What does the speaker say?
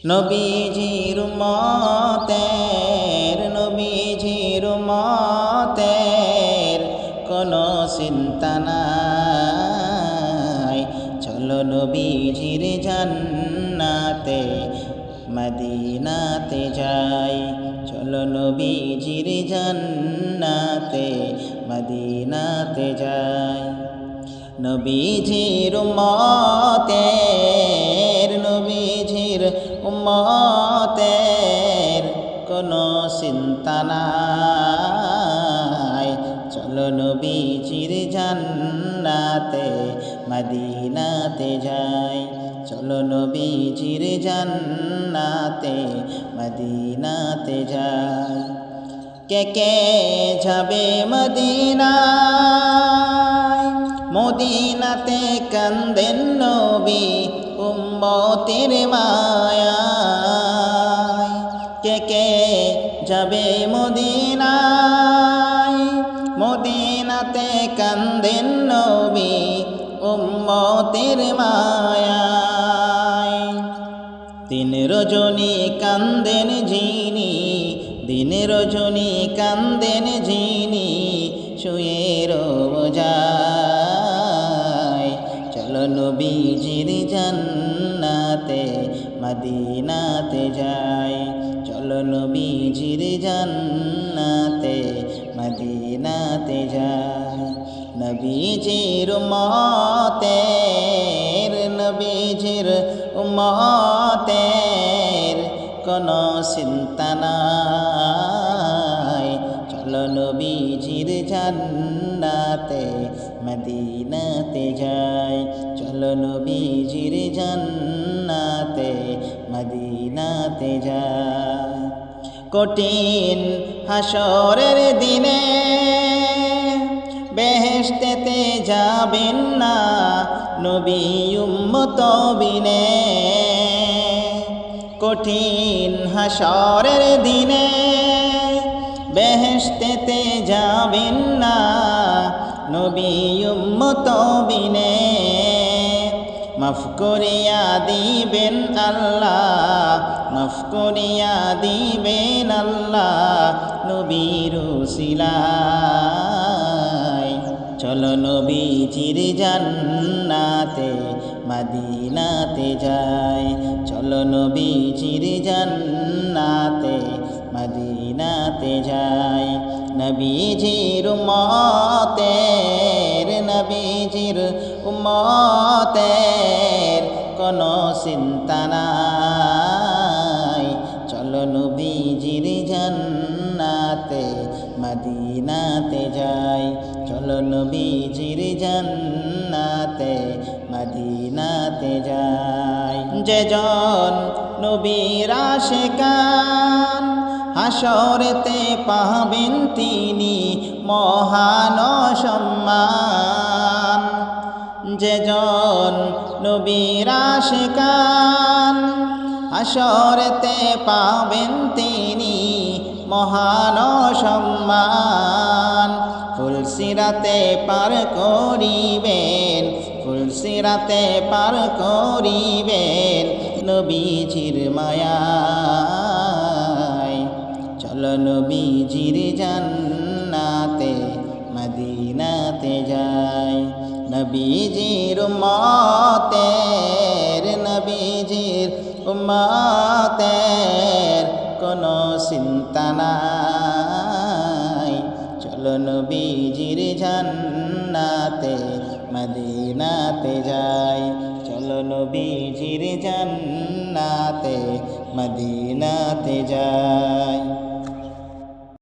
নবীজির উম্মতের কোনো চিন্তা নাই। চলো নবীজির জান্নাতে মদিনাতে যাই। চলো নবীজির জান্নাতে মদিনাতে যাই। নবীজির উম্মতের কোনো চিন্তা নাই। চলো নবীজির জান্নাতে মদিনাতে যাই। চলো নবীজির জান্নাতে মদিনাতে যাই। কে কে যাবে মদিনায়, মদিনাতে কান্দেন নবী উম্মতের মায়ায়। কে কে যাবে মদিনায়, মদিনাতে কান্দেন নবী উম্মতের মায়ায়। দিন রজনী কান্দেন যিনি, দিন রজনী কান্দেন যিনি শুয়ে রোজায়। চলো নবীজির জান্নাতে মদিনাতে যাই। চলো নবীজির জান্নাতে মদিনাতে যাই। নবীজির উম্মতের কোনো চিন্তা নাই। চলো নবীজির জান্নাতে মদিনাতে যাই। চলো নবীজির জান্নাতে মদিনাতে যাই। কঠিন হাসরের দিনে বেহেশতেতে যাবেন না নবী উম্মত বিনে। কঠিন হাসরের দিনে বেহেশতেতে যাবেন না নবী উম্মত বিনে। মাফ করিয়া দিবেন আল্লাহ, মাফ করিয়া দিবেন আল্লাহ নবীর উসিলায়। চলো নবীজির জান্নাতে মদিনাতে যাই। চলো নবীজির জান্নাতে মদিনাতে যাই। নবীজির উম্মতের কোনো চিন্তা নাই। চলো নবীজির জান্নাতে মদিনাতে যাই। চলো নবীজির জান্নাতে মদিনাতে যাই। যেজন নবীর আশিকান হাসরেতে পাবেন তিনি মহান সম্মান। যেজন নবীর আশিকান হাসরেতে পাবেন তিনি মহান সম্মান। ফুলসিরাতে পার করিবেন, ফুলসিরাতে পার করিবেন নবীজির মায়ায়। চলো নবীজির জান্নাতে মদিনাতে যাই। নবীজির উম্মতের কোনো চিন্তা নাই। চলো নবীজির জান্নাতে মদিনাতে যাই। চলো নবীজির জান্নাতে মদিনাতে যাই।